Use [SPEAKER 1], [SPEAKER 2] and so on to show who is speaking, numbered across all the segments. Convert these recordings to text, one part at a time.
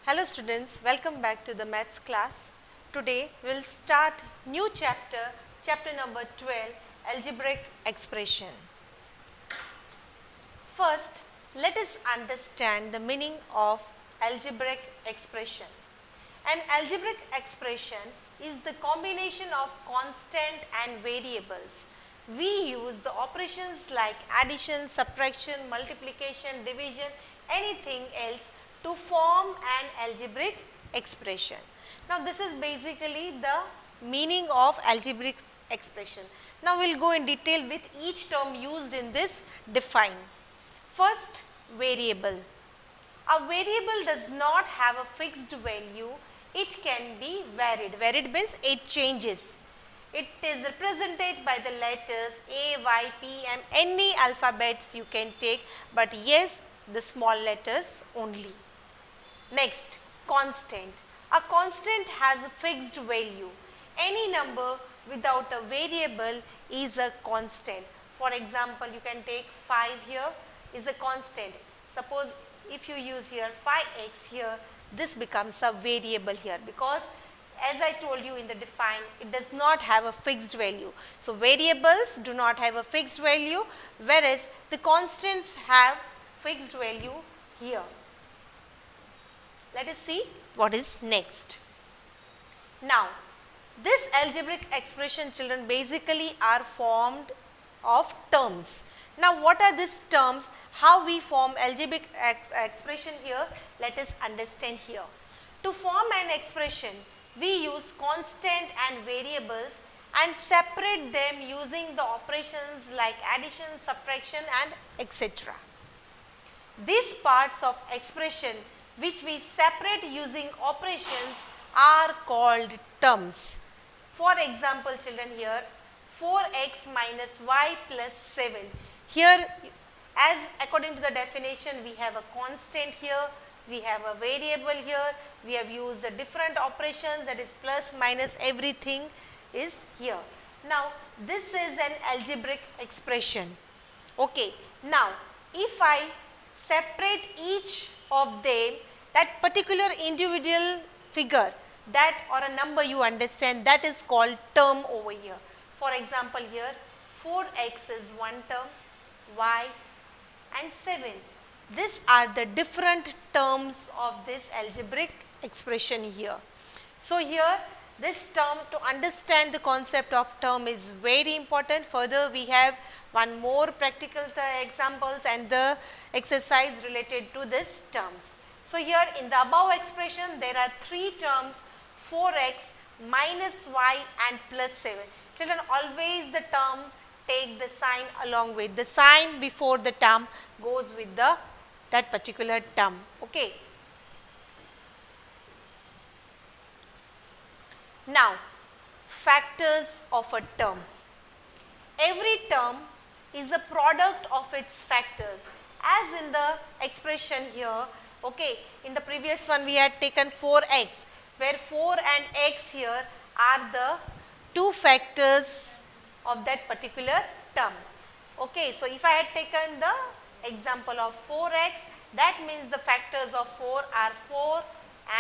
[SPEAKER 1] Hello students, welcome back to the maths class. Today we will start new chapter, chapter number 12, algebraic expression. First, let us understand the meaning of algebraic expression. An algebraic expression is the combination of constant and variables. We use the operations like addition, subtraction, multiplication, division, anything else to form an algebraic expression. Now this is basically the meaning of algebraic expression. Now we will go in detail with each term used in this define. First, variable. A variable does not have a fixed value, it can be varied. Varied means it changes. It is represented by the letters A, Y, P, M, any alphabets you can take, but yes, the small letters only. Next, constant. A constant has a fixed value. Any number without a variable is a constant. For example, you can take 5 here is a constant. Suppose if you use here 5x here, this becomes a variable here because as I told you in the define, it does not have a fixed value. So variables do not have a fixed value, whereas the constants have fixed value here. Let us see what is next. Now, this algebraic expression, children, basically are formed of terms. Now, what are these terms? How we form algebraic expression here? Let us understand here. To form an expression, we use constant and variables and separate them using the operations like addition, subtraction and etc. These parts of expression which we separate using operations are called terms. For example, children, here 4x minus y plus 7. Here, as according to the definition, we have a constant here, we have a variable here, we have used the different operations, that is plus, minus, everything is here. Now, this is an algebraic expression. Okay. Now, if I separate each of them, that particular individual figure, that or a number you understand, that is called term over here. For example, here 4x is one term, y and 7. These are the different terms of this algebraic expression here. So here this term, to understand the concept of term is very important. Further, we have one more practical examples and the exercise related to this terms. So here in the above expression, there are 3 terms, 4x minus y and plus 7. Children, always the term take the sign along with. The sign before the term goes with that particular term. Okay. Now, factors of a term. Every term is a product of its factors. As in the expression here, okay, in the previous one we had taken 4x, where 4 and x here are the 2 factors of that particular term. Okay, so if I had taken the example of 4x, that means the factors of 4 are 4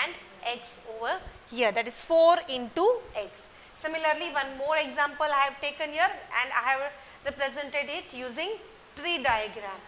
[SPEAKER 1] and x over here, that is 4 into x. Similarly, one more example I have taken here and I have represented it using tree diagram.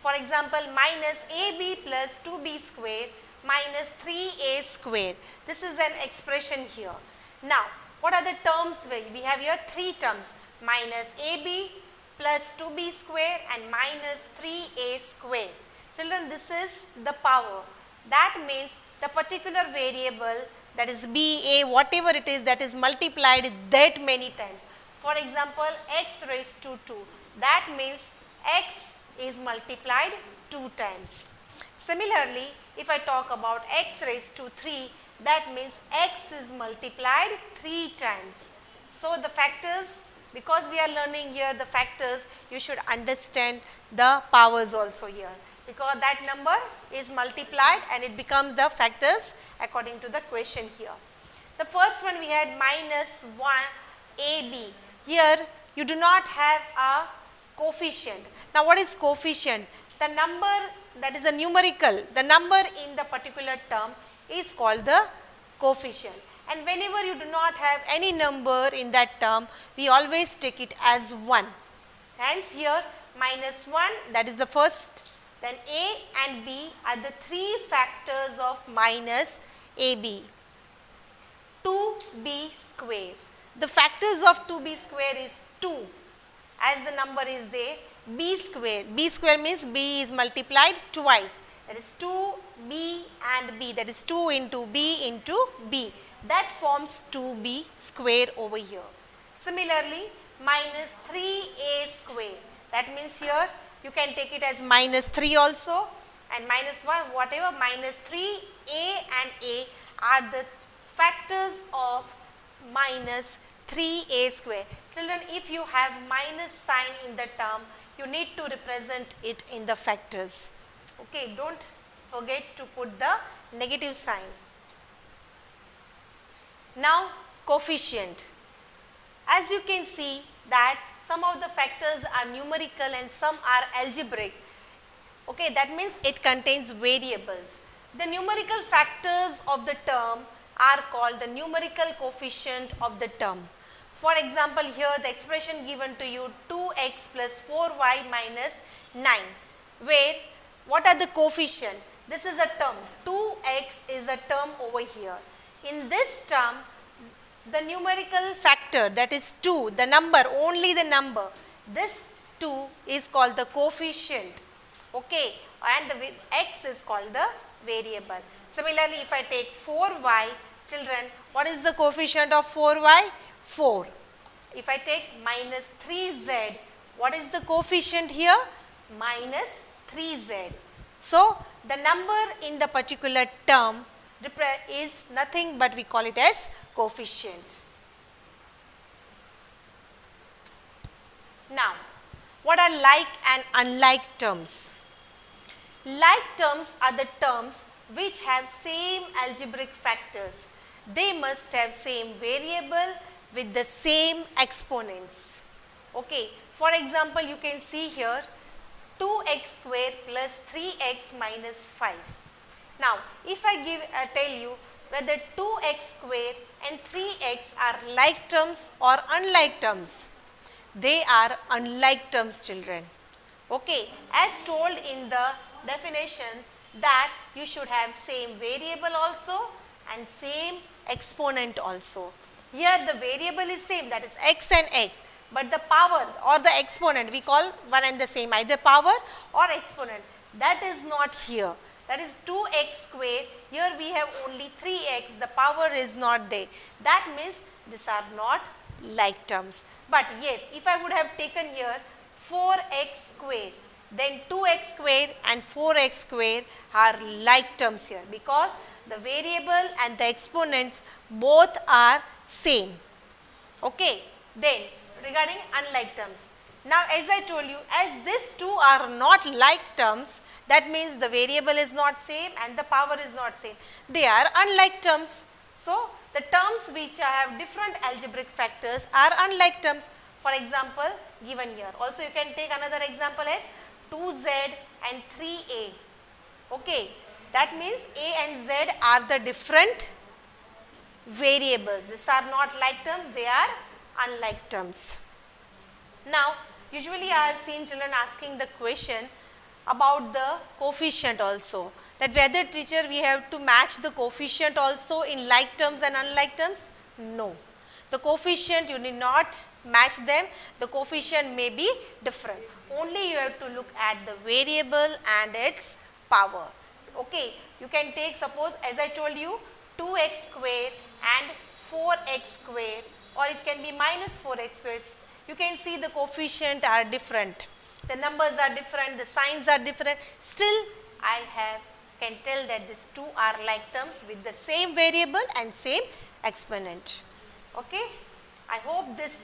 [SPEAKER 1] For example, minus ab plus 2b square minus 3a square. This is an expression here. Now, what are the terms? We have here 3 terms, minus ab plus 2b square and minus 3a square. Children, this is the power. That means the particular variable, that is b, a, whatever it is, that is multiplied that many times. For example, x raised to 2. That means x is multiplied 2 times. Similarly, if I talk about x raised to 3, that means x is multiplied 3 times. So the factors, because we are learning here the factors, you should understand the powers also here, because that number is multiplied and it becomes the factors according to the question here. The first one we had minus 1 ab. Here you do not have a coefficient. Now what is coefficient? The number that is a numerical, the number in the particular term is called the coefficient. And whenever you do not have any number in that term, we always take it as 1. Hence here minus 1, that is the first, then a and b are the 3 factors of minus ab. 2b square. The factors of 2b square is 2, as the number is there. B square. B square means b is multiplied twice. That is 2b and b. That is 2 into b into b. That forms 2b square over here. Similarly, minus 3a square. That means here you can take it as minus 3 also, and minus 1, whatever, minus 3a and a are the factors of minus 3a square. Children, if you have minus sign in the term, you need to represent it in the factors. Okay, don't forget to put the negative sign. Now, coefficient. As you can see that some of the factors are numerical and some are algebraic. Okay, that means it contains variables. The numerical factors of the term are called the numerical coefficient of the term. For example, here the expression given to you 2x plus 4y minus 9, where what are the coefficient? This is a term, 2x is a term over here. In this term, the numerical factor, that is 2, the number, only the number, this 2 is called the coefficient. Okay, and the x is called the variable. Similarly, if I take 4y, children, what is the coefficient of 4y? 4. If I take minus 3z, what is the coefficient here? Minus 3z. So, the number in the particular term is nothing but we call it as coefficient. Now, what are like and unlike terms? Like terms are the terms which have same algebraic factors. They must have same variable with the same exponents. Okay. For example, you can see here 2x square plus 3x minus 5. Now, if I tell you whether 2x square and 3x are like terms or unlike terms, they are unlike terms, children. Okay. As told in the definition that you should have same variable also and same exponent also. Here the variable is same, that is x and x, but the power or the exponent we call one and the same, either power or exponent. That is not here. That is 2x square. Here we have only 3x, the power is not there. That means these are not like terms. But yes, if I would have taken here 4x square, then 2x square and 4x square are like terms here, because the variable and the exponents both are same. Okay. Then regarding unlike terms. Now, as I told you, as these two are not like terms, that means the variable is not same and the power is not same. They are unlike terms. So, the terms which have different algebraic factors are unlike terms. For example, given here. Also, you can take another example as 2z and 3a. Okay. That means a and z are the different variables. These are not like terms, they are unlike terms. Now, usually I have seen children asking the question about the coefficient also, that whether teacher we have to match the coefficient also in like terms and unlike terms. No. The coefficient you need not match them, the coefficient may be different. Only you have to look at the variable and its power. Okay, you can take, suppose as I told you, 2x square and 4x square, or it can be minus 4x square. You can see the coefficient are different, the numbers are different, the signs are different. Still I can tell that these two are like terms with the same variable and same exponent. Okay, I hope this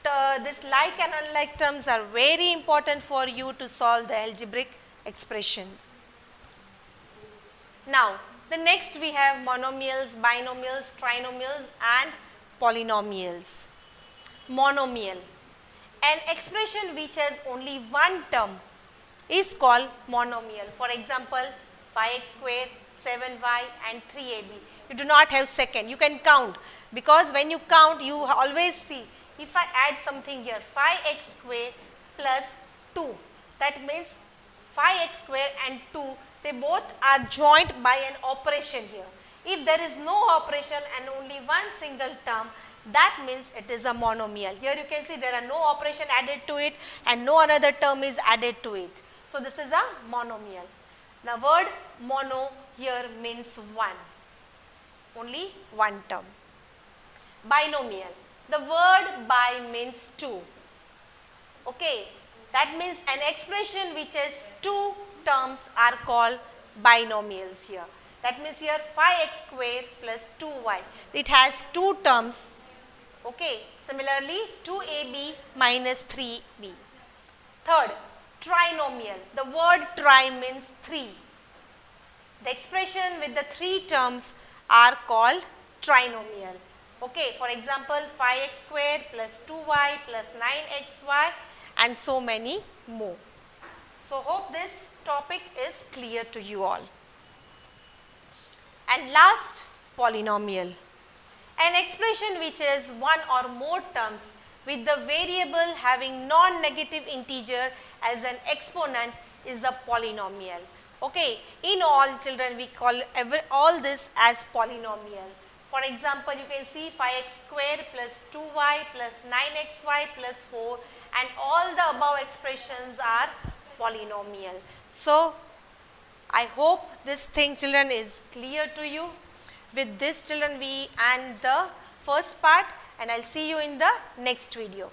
[SPEAKER 1] like and unlike terms are very important for you to solve the algebraic expressions. Now, the next we have monomials, binomials, trinomials and polynomials. Monomial. An expression which has only one term is called monomial. For example, 5x square 7y and 3ab. You do not have second. You can count, because when you count you always see, if I add something here, 5x square plus 2, that means 5x square and 2, they both are joined by an operation here. If there is no operation and only one single term, that means it is a monomial. Here you can see there are no operation added to it and no another term is added to it. So this is a monomial. The word mono here means one, only one term. Binomial. The word bi means two. Okay, that means an expression which has two terms are called binomials here. That means here 5x square plus 2y. It has two terms. Okay, similarly 2ab minus 3b. Third, trinomial. The word tri means three. The expression with the three terms are called trinomial. Okay, for example 5x square plus 2y plus 9xy and so many more. So hope this topic is clear to you all. And last, polynomial. An expression which has one or more terms with the variable having non-negative integer as an exponent is a polynomial. Okay, in all children we call all this as polynomial. For example, you can see 5x square plus 2y plus 9xy plus 4, and all the above expressions are polynomial. So I hope this thing children is clear to you. With this children we end the first part, and I will see you in the next video.